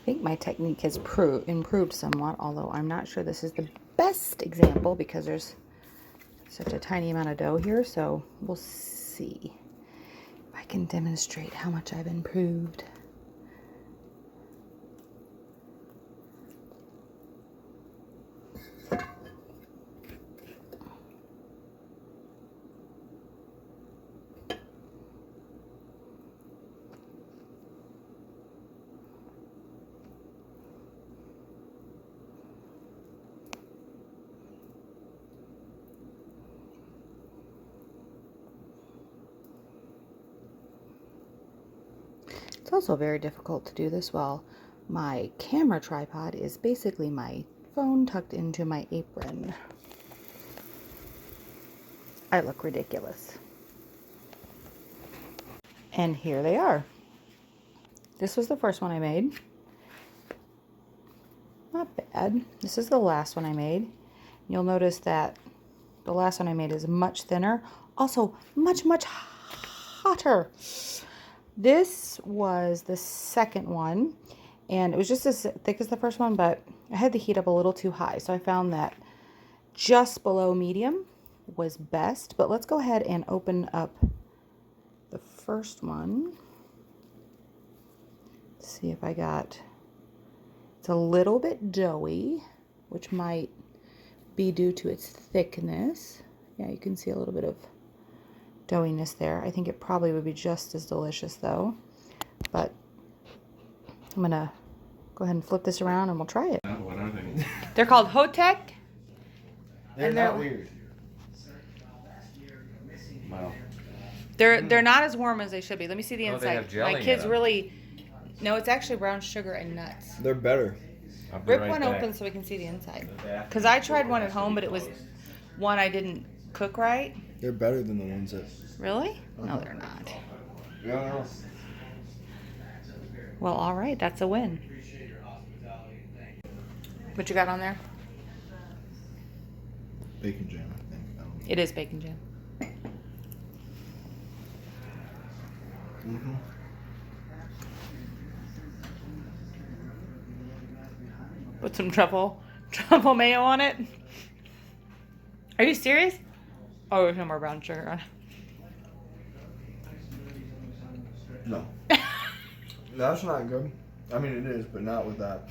I think my technique has improved somewhat, although I'm not sure this is the best example because there's such a tiny amount of dough here, so we'll see if I can demonstrate how much I've improved. It's also very difficult to do this while my camera tripod is basically my phone tucked into my apron. I look ridiculous. And here they are. This was the first one I made. Not bad. This is the last one I made. You'll notice that the last one I made is much thinner. Also, much, much hotter. This was the second one, and it was just as thick as the first one, but I had the heat up a little too high. So I found that just below medium was best. But let's go ahead and open up the first one. See if I got, it's a little bit doughy, which might be due to its thickness. Yeah, you can see a little bit of doughiness there. I think it probably would be just as delicious though. But I'm gonna go ahead and flip this around and we'll try it. What are they? They're called Hotteok. They're not weird. Wow. They're not as warm as they should be. Let me see the Oh, inside. they have jelly My in kids them. really. No, it's actually brown sugar and nuts. They're better. I'll be Rip right one back. open so we can see the inside. Because I tried one at home, but it was one I didn't cook right. They're better than the ones that. Really? No, they're not. Yeah. Well, all right. That's a win. What you got on there? Bacon jam, I think. I don't know. It is bacon jam. Mm-hmm. Put some truffle mayo on it. Are you serious? Oh, there's no more brown sugar on it. No. That's not good. I mean, it is, but not with that.